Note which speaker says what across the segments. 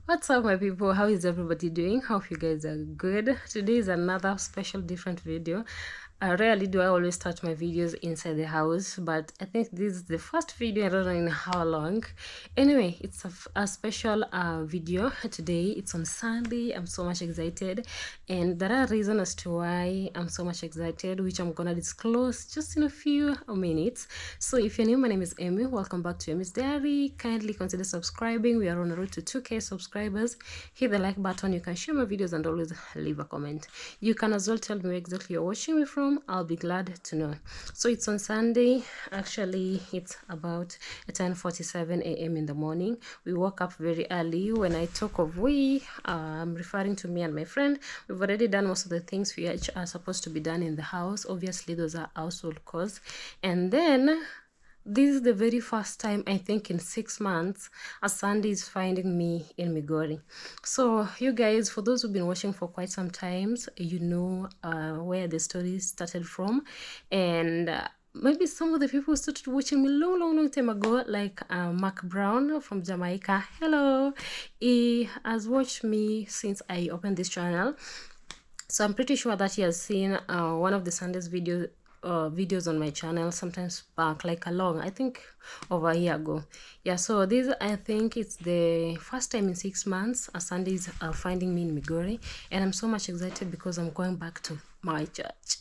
Speaker 1: What's up, my people? How is everybody doing? Hope you guys are good. Today is another special, different video. Rarely do I always start my videos inside the house, but I think this is the first video. I don't know in how long. Anyway, it's a special video today. It's on Sunday. I'm so much excited, and there are reasons as to why I'm so much excited, which I'm gonna disclose just in a few minutes. So if you're new, my name is Amy. Welcome back to Amy's Diary. Kindly consider subscribing. We are on the road to 2K subscribers. Hit the like button. You can share my videos and always leave a comment. You can as well tell me where exactly you're watching me from. I'll be glad to know. So it's on Sunday. Actually, it's about 10:47 a.m. in the morning. We woke up very early. When I talk of we, I'm referring to me and my friend. We've already done most of the things which are supposed to be done in the house. Obviously, those are household chores. And then this is the very first time, I think, in 6 months, a Sunday is finding me in Migori. So you guys, for those who've been watching for quite some times, you know where the story started from. And maybe some of the people started watching me long time ago, like Mark Brown from Jamaica. Hello. He has watched me since I opened this channel. So I'm pretty sure that he has seen one of the Sunday's videos on my channel sometimes back, like I think over a year ago. Yeah, so this, I think it's the first time in 6 months a Sunday is finding me in Migori, and I'm so much excited because I'm going back to my church.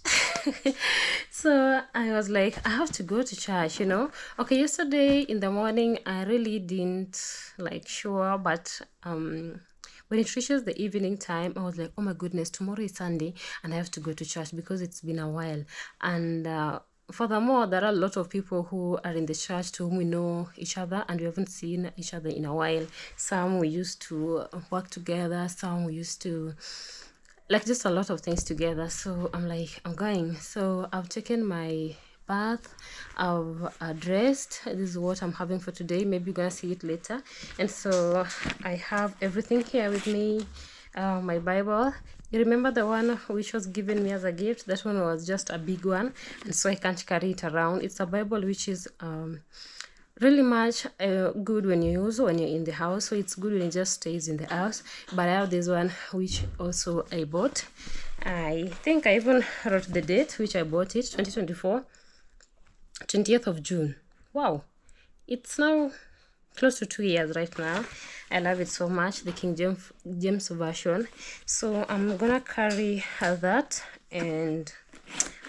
Speaker 1: So I was like, I have to go to church, you know. Okay, yesterday in the morning I really didn't like sure, but when it reaches the evening time, I was like, oh my goodness, tomorrow is Sunday and I have to go to church because it's been a while. And furthermore, there are a lot of people who are in the church to whom we know each other and we haven't seen each other in a while. Some we used to work together, some we used to like just a lot of things together. So I'm like, I'm going. So I've taken my bath, I've dressed. This is what I'm having for today. Maybe you're gonna see it later. And so I have everything here with me. My Bible, you remember the one which was given me as a gift? That one was just a big one, and so I can't carry it around. It's a Bible which is really much good when you use when you're in the house, so it's good when it just stays in the house. But I have this one which also I bought. I think I even wrote the date which I bought it, 2024, 20th of June. Wow, it's now close to 2 years right now. I love it so much, the King James version. So I'm gonna carry that and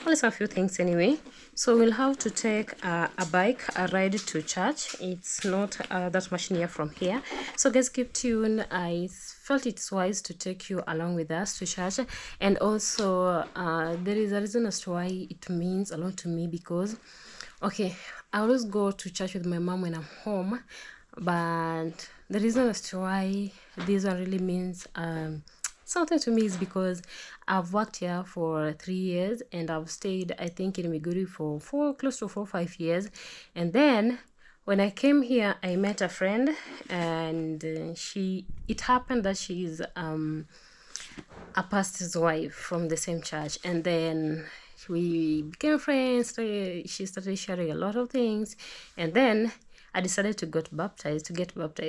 Speaker 1: only a few things anyway. So we'll have to take a bike, a ride to church. It's not that much near from here. So guys, keep tuned. I felt it's wise to take you along with us to church. And also there is a reason as to why it means a lot to me, because okay, I always go to church with my mom when I'm home, but the reason as to why this one really means something to me is because I've worked here for 3 years and I've stayed, I think, in Migori for close to 4 or 5 years. And then when I came here, I met a friend, and it happened that she's a pastor's wife from the same church. And then we became friends. She started sharing a lot of things, and then I decided to get baptized.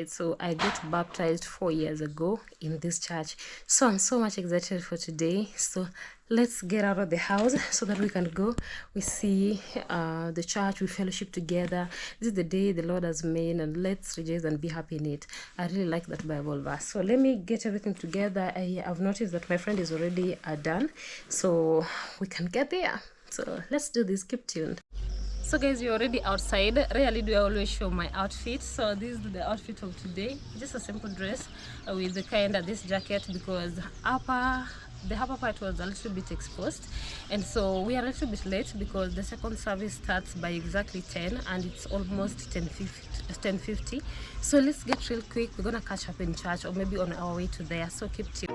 Speaker 1: So I got baptized 4 years ago in this church. So I'm so much excited for today. So let's get out of the house so that we can go. We see the church, we fellowship together. This is the day the Lord has made, and let's rejoice and be happy in it. I really like that Bible verse. So let me get everything together. I've noticed that my friend is already done, so we can get there. So let's do this. Keep tuned. So guys, we're already outside. Rarely do I always show my outfit. So this is the outfit of today. Just a simple dress with the kind of this jacket, because the upper part was a little bit exposed, and so we are a little bit late because the second service starts by exactly 10 and it's almost 10:50. So let's get real quick. We're gonna catch up in church or maybe on our way to there. So keep tuned.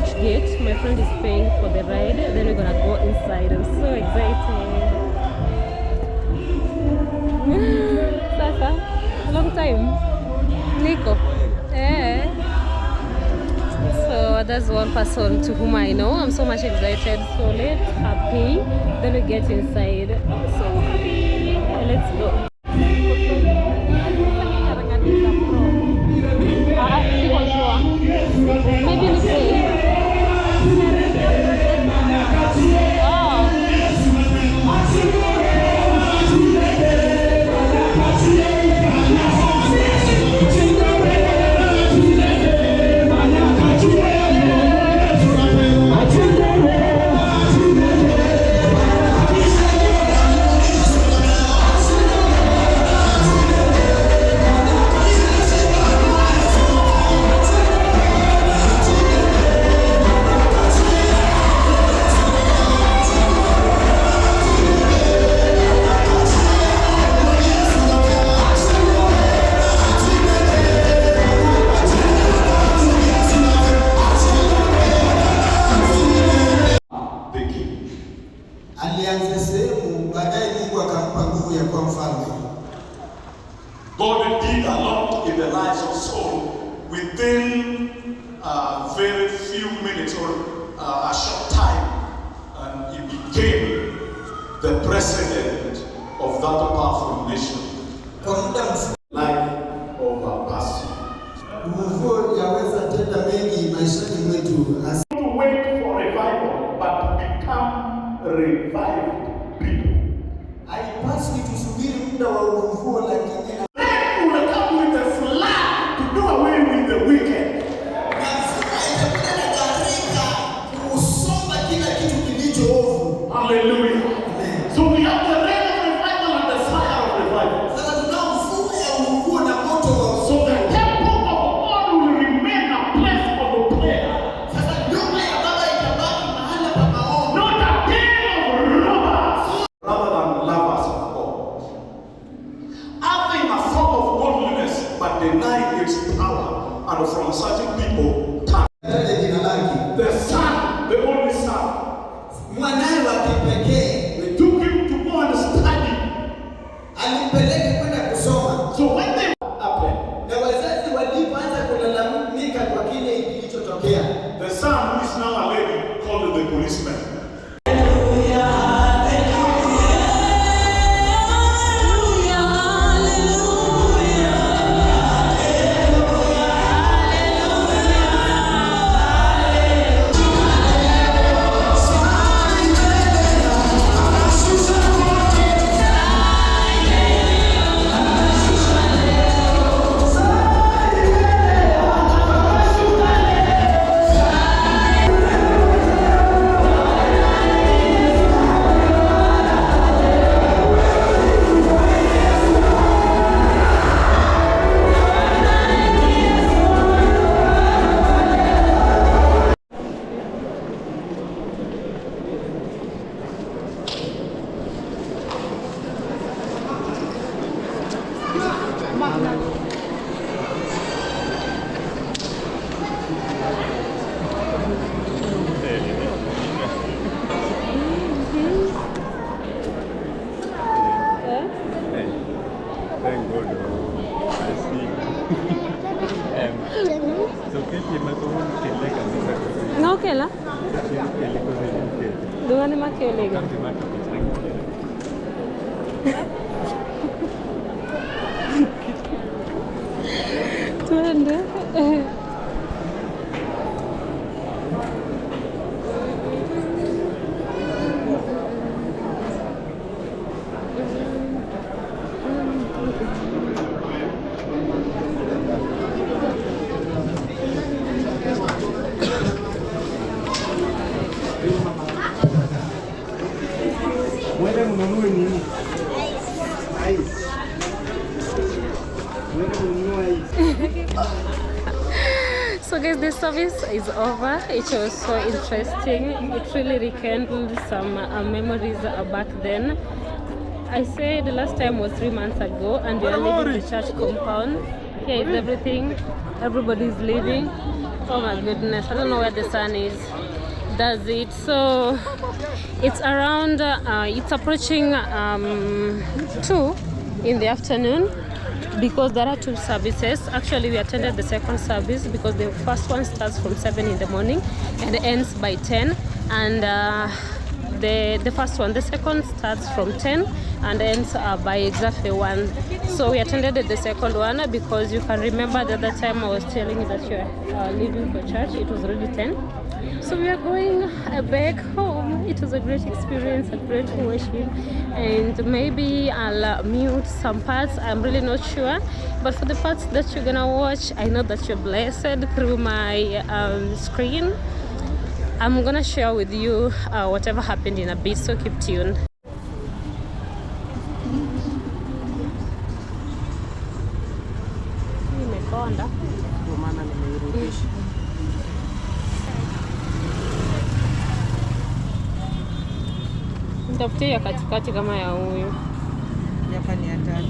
Speaker 1: church gate. My friend is paying for the ride. Then we're gonna go inside. I'm so excited. Sasa, long time. Nico. Yeah. So that's one person to whom I know. I'm so much excited. So let's happy. Then we get inside. So happy. Let's go. Maybe we say.
Speaker 2: God did a lot in the lives of Saul within very few minutes or a short time, and he became the president of that powerful nation. Life of a person. To wait for revival, but to become revived people. Haipaswi tusubiri muda wa ufufuo, lakini unataka with the flood to do away with the wicked. Hallelujah. So we have the rain of revival and the fire of revival. So the temple of God will remain a place of prayer. Not a den of robbers. Rather than lovers of God. Having a form of godliness but denying its power, and from certain people, the Son, the only Son, they took him to go and study. So when they the Son, who is now a lady, called the policeman.
Speaker 1: Okay lah. Dengan mak lagi. Tuan dah. So guys, the service is over. It was so interesting. It really rekindled some memories back then. I said the last time was 3 months ago, and we are leaving the church compound. Here is everything. Everybody is leaving. Oh my goodness, I don't know where the sun is. Does it? So it's around, it's approaching 2 in the afternoon, because there are 2 services. Actually, we attended the second service because the first one starts from 7 in the morning and ends by 10. And the first one, the second starts from 10 and ends by exactly 1. So we attended the second one because you can remember the other time I was telling you that you're leaving for church. It was already 10. So we are going back home. It was a great experience, a great worship, and maybe I'll mute some parts. I'm really not sure, but for the parts that you're gonna watch, I know that you're blessed through my screen. I'm gonna share with you whatever happened in a bit, so keep tuned. Imekonda.
Speaker 3: Ndio maana nimeirudisha.
Speaker 1: Nitafutia ya katikati kama ya huyu.
Speaker 3: Hapa ni ya 3.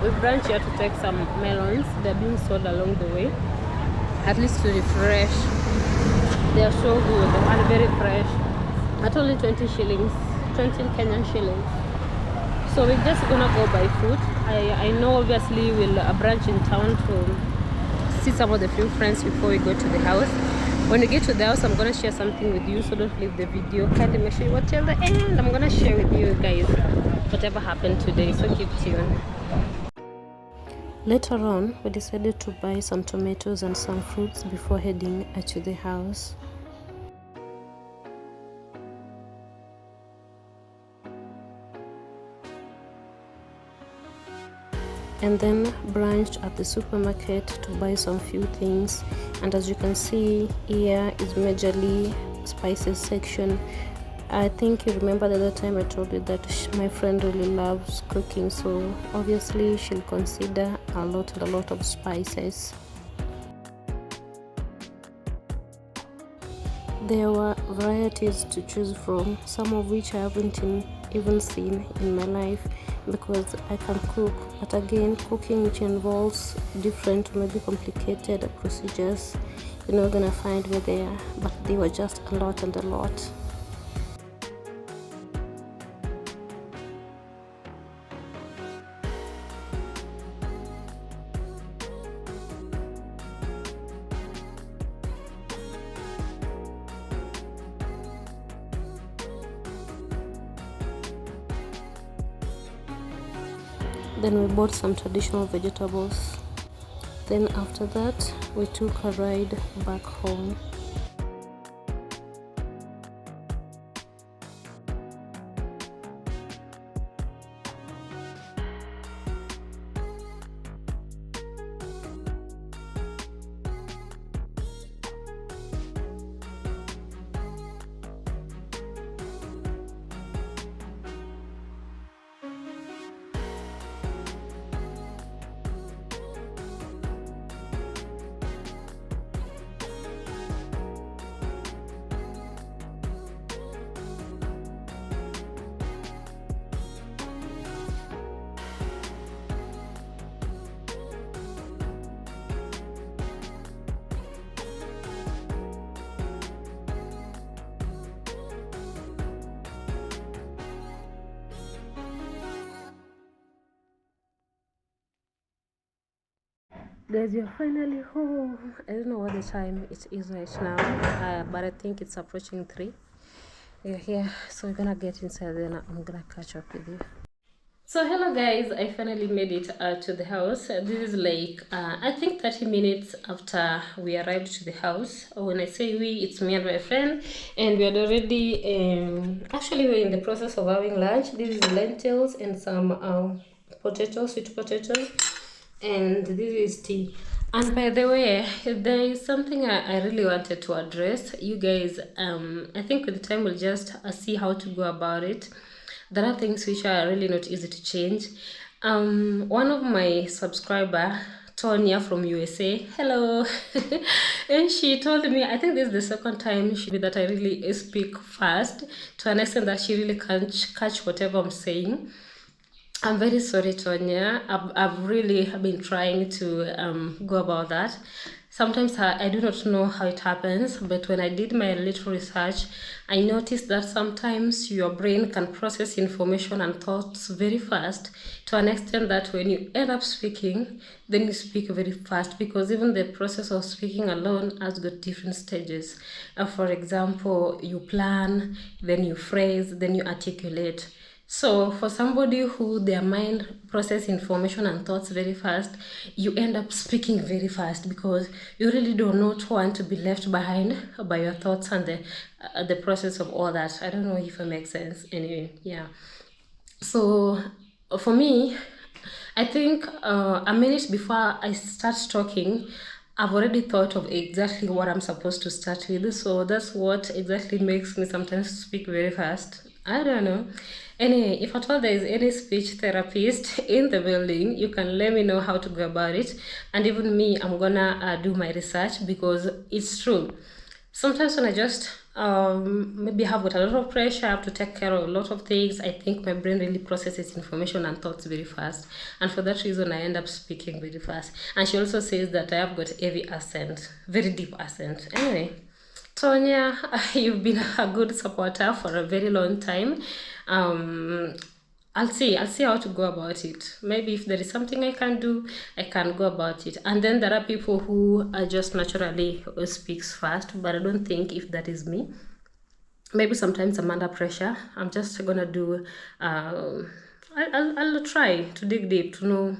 Speaker 1: We branch here to take some melons. They're being sold along the way, at least to refresh. They are so good and very fresh at only 20 shillings, 20 Kenyan shillings. So we're just gonna go by foot. I know obviously we'll branch in town to see some of the few friends before we go to the house. When we get to the house, I'm gonna share something with you, so don't leave the video. Kindly make sure you watch till the end. I'm gonna share with you guys whatever happened today, so keep tuned. Later on, we decided to buy some tomatoes and some fruits before heading to the house. And then branched at the supermarket to buy some few things. And as you can see, here is majorly spices section. I think you remember the other time I told you that my friend really loves cooking, so obviously she'll consider a lot of spices. There were varieties to choose from, some of which I haven't even seen in my life, because I can cook, but again, cooking which involves different, maybe complicated procedures, you're not gonna find me there, but they were just a lot and a lot. Then we bought some traditional vegetables. Then after that, we took a ride back home. Guys, you're finally home. I don't know what the time it is right now, but I think it's approaching 3. You're here, so we're gonna get inside, then I'm gonna catch up with you. So hello guys, I finally made it to the house. This is like I think 30 minutes after we arrived to the house. When I say we, it's me and my friend, and we had already actually we're in the process of having lunch. This is lentils and some potatoes, sweet potatoes, and this is tea. And by the way, there is something I really wanted to address. You guys, I think with time we'll just see how to go about it. There are things which are really not easy to change. One of my subscriber, Tonya from USA, hello, and she told me, I think this is the second time that I really speak fast to an extent that she really can't catch whatever I'm saying. I'm very sorry, Tonya. I've really been trying to go about that. Sometimes I do not know how it happens, but when I did my little research, I noticed that sometimes your brain can process information and thoughts very fast to an extent that when you end up speaking, then you speak very fast because even the process of speaking alone has got different stages. For example, you plan, then you phrase, then you articulate. So for somebody who their mind process information and thoughts very fast, you end up speaking very fast because you really do not want to be left behind by your thoughts and the process of all that. I don't know if it makes sense. Anyway, yeah. So for me, I think a minute before I start talking, I've already thought of exactly what I'm supposed to start with. So that's what exactly makes me sometimes speak very fast. I don't know. Anyway, if at all there is any speech therapist in the building, you can let me know how to go about it. And even me, I'm gonna do my research because it's true. Sometimes when I just maybe have got a lot of pressure, I have to take care of a lot of things. I think my brain really processes information and thoughts very fast, and for that reason, I end up speaking very fast. And she also says that I have got heavy accent, very deep accent. Anyway, Tonya, you've been a good supporter for a very long time. Um, I'll see how to go about it. Maybe if there is something I can do, I can go about it. And then there are people who are just naturally speaks fast, but I don't think if that is me. Maybe sometimes I'm under pressure. I'm just gonna do. I'll try to dig deep to know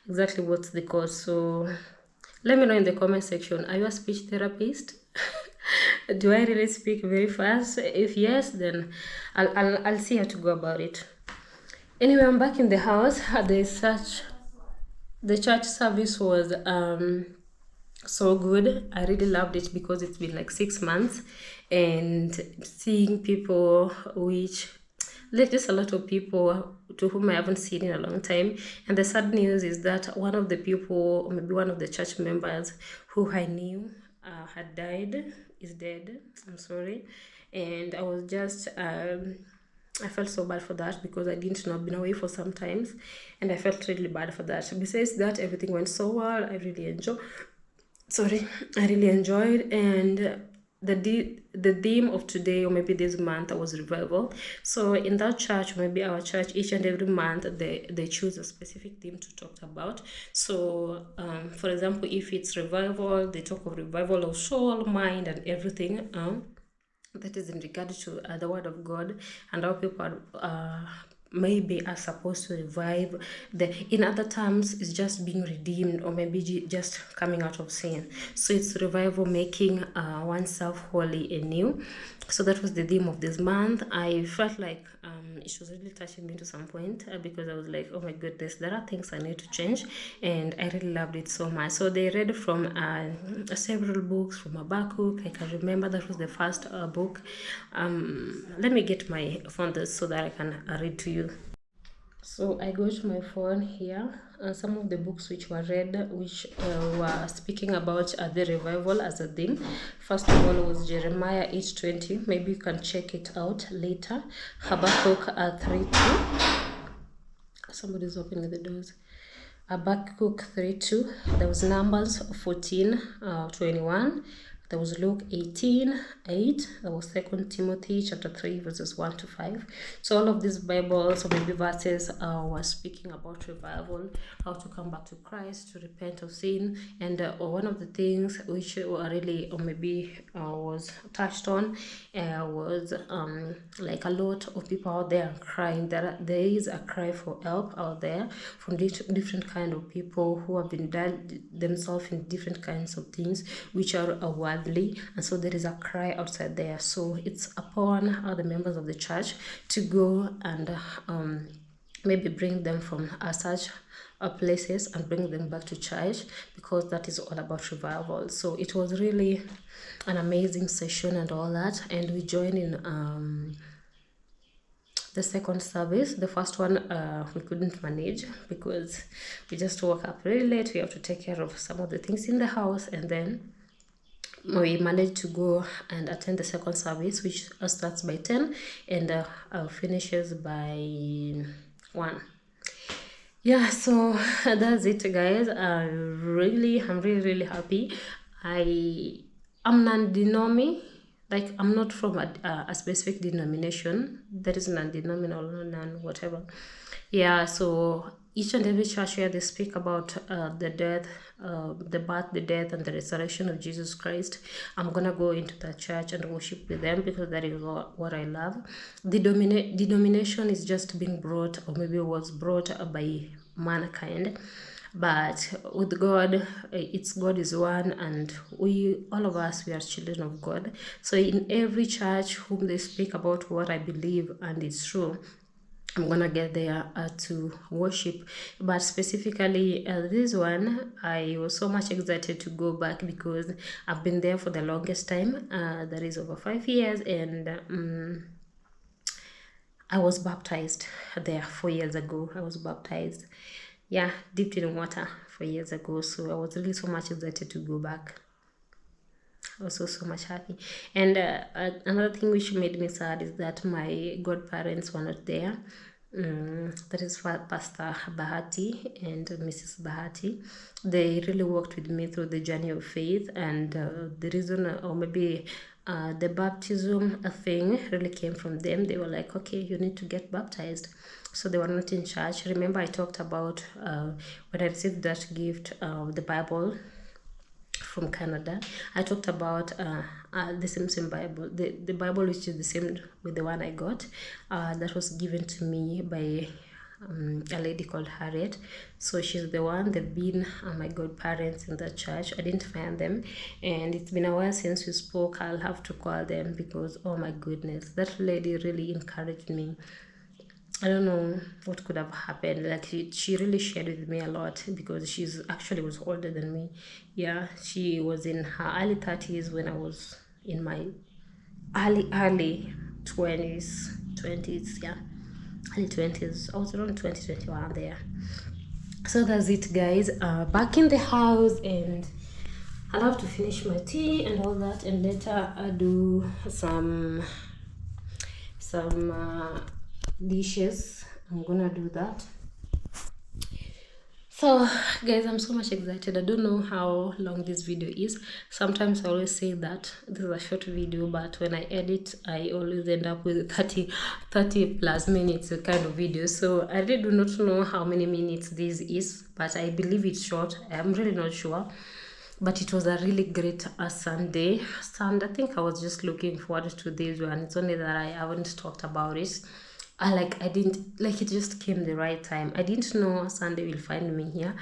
Speaker 1: exactly what's the cause. So let me know in the comment section. Are you a speech therapist? Do I really speak very fast? If yes, then I'll see how to go about it. Anyway, I'm back in the house. The church service was so good. I really loved it because it's been like 6 months, and seeing people which like just a lot of people to whom I haven't seen in a long time. And the sad news is that one of the people, or maybe one of the church members who I knew had died, is dead. I'm sorry. And I was just I felt so bad for that because I didn't know, I've been away for some times, and I felt really bad for that. Besides that, everything went so well. I really enjoyed. And the theme of today, or maybe this month, was revival. So in that church, maybe our church, each and every month they choose a specific theme to talk about. So for example, if it's revival, they talk of revival of soul, mind, and everything. That is in regard to the word of God and how people maybe are supposed to revive. In other terms, it's just being redeemed, or maybe just coming out of sin. So it's revival, making oneself holy and new. So that was the theme of this month. I felt like it was really touching me to some point because I was like, oh my goodness, there are things I need to change, and I really loved it so much. So they read from several books from Habakkuk. I can remember that was the first book. Let me get my phone so that I can read to you. So I go to my phone here. Some of the books which were read, which were speaking about the revival as a theme. First of all was Jeremiah 8:20. Maybe you can check it out later. Habakkuk 3:2. Somebody's opening the doors. Habakkuk 3:2. There was Numbers 14:21. There was Luke 18:8. There was 2 Timothy chapter 3 verses 1 to 5. So all of these Bibles, or maybe verses, were speaking about revival, how to come back to Christ, to repent of sin. And one of the things which were really, or maybe was touched on, was like a lot of people out there crying. There is a cry for help out there from different kind of people who have been themselves in different kinds of things which are worldly, and so there is a cry outside there. So it's upon the members of the church to go and maybe bring them from such places and bring them back to church, because that is all about revival. So it was really an amazing session and all that, and we joined in the second service. The first one we couldn't manage because we just woke up really late. We have to take care of some of the things in the house, and then we managed to go and attend the second service, which starts by 10 and finishes by 1. Yeah, so that's it, guys. I'm really happy. I'm non-denomi, like I'm not from a specific denomination. That is non-denominal, non whatever. Yeah, so each and every church where they speak about the death, the birth, the death, and the resurrection of Jesus Christ, I'm gonna go into that church and worship with them because that is what I love. The denomination is just being brought, or maybe was brought by mankind, but with God, it's God is one, and we all of us, we are children of God. So in every church whom they speak about what I believe and it's true, I'm gonna get there to worship. But specifically this one, I was so much excited to go back because I've been there for the longest time, that is over 5 years, and I was baptized there 4 years ago. I was baptized, yeah, dipped in water 4 years ago. So I was really so much excited to go back. I was so much happy. And another thing which made me sad is that my godparents were not there. That is for Pastor Bahati and Mrs. Bahati. They really walked with me through the journey of faith, and the reason, or maybe the baptism thing really came from them. They were like, okay, you need to get baptized. So they were not in church. Remember, I talked about when I received that gift, the Bible from Canada. I talked about the same Bible, the Bible which is the same with the one I got, that was given to me by a lady called Harriet. So she's the one. They've been my godparents in the church. I didn't find them, and it's been a while since we spoke. I'll have to call them because, oh my goodness, that lady really encouraged me. I don't know what could have happened. Like she really shared with me a lot because she's actually was older than me. Yeah, she was in her early 30s when I was in my early 20s, yeah, early 20s. I was around 2021 there. So that's it, guys. Back in the house, and I'll have to finish my tea and all that, and later I'll do some dishes. I'm gonna do that. So guys, I'm so much excited. I don't know how long this video is. Sometimes I always say that this is a short video, but when I edit, I always end up with 30 plus minutes kind of video. So I really do not know how many minutes this is, but I believe it's short. I'm really not sure. But it was a really great Sunday. I think I was just looking forward to this one. It's only that I haven't talked about it. I didn't, like, it just came the right time. I didn't know Sunday will find me here,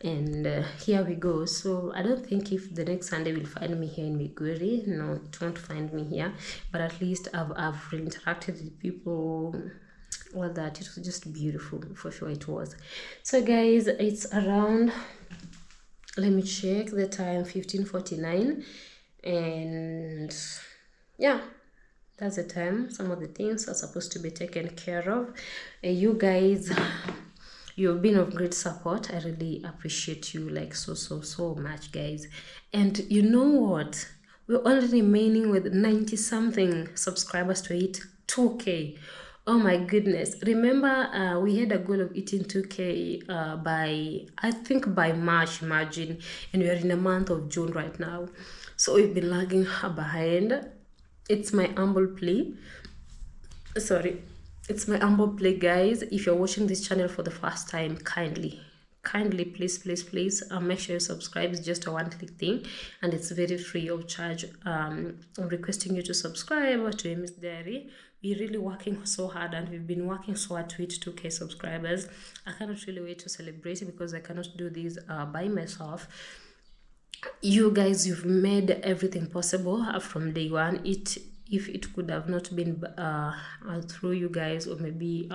Speaker 1: and here we go. So I don't think if the next Sunday will find me here in Miguri, no, it won't find me here. But at least I've really interacted with people. All that, it was just beautiful, for sure it was. So guys, it's around, let me check the time, 15:49, and yeah, that's the time. Some of the things are supposed to be taken care of. You guys, you've been of great support. I really appreciate you, like, so much, guys. And you know what, we're only remaining with 90 something subscribers to hit 2K. Oh my goodness. Remember, we had a goal of hitting 2K by, I think, by March, imagine. And we are in the month of June right now. So we've been lagging behind. It's my humble plea. Sorry. It's my humble plea, guys. If you're watching this channel for the first time, kindly, please make sure you subscribe. It's just a one-click thing, and it's very free of charge. I'm requesting you to subscribe to Amy's Diary. We're really working so hard, and we've been working so hard to hit 2K subscribers. I cannot really wait to celebrate it because I cannot do this by myself. You guys, you've made everything possible from day one. If it could have not been through you guys, or maybe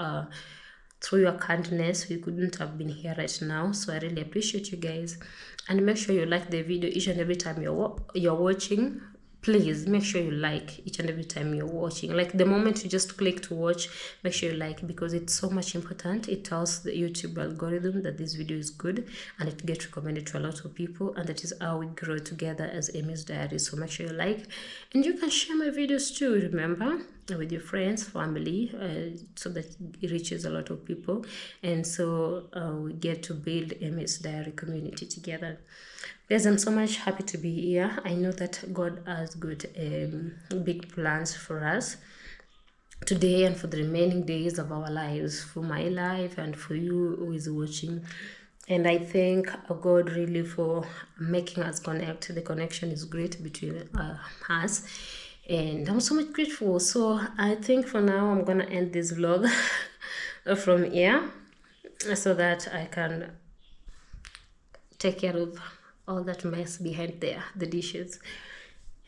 Speaker 1: through your kindness, we couldn't have been here right now. So I really appreciate you guys, and make sure you like the video each and every time you're watching. please make sure you like each and every time you're watching. Like the moment you just click to watch, make sure you like, because it's so much important. It tells the YouTube algorithm that this video is good and it gets recommended to a lot of people, and that is how we grow together as Amy's Diary. So make sure you like, and you can share my videos too, remember, with your friends, family, so that it reaches a lot of people, and so we get to build Amy's Diary community together. Guys, I'm so much happy to be here. I know that God has got big plans for us today and for the remaining days of our lives, for my life and for you who is watching. And I thank God really for making us connect. The connection is great between us, and I'm so much grateful. So I think for now I'm gonna end this vlog from here, so that I can take care of all that mess behind there, the dishes.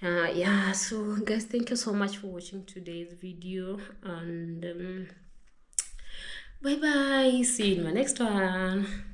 Speaker 1: Yeah, so guys, thank you so much for watching today's video, and bye bye, see you in my next one.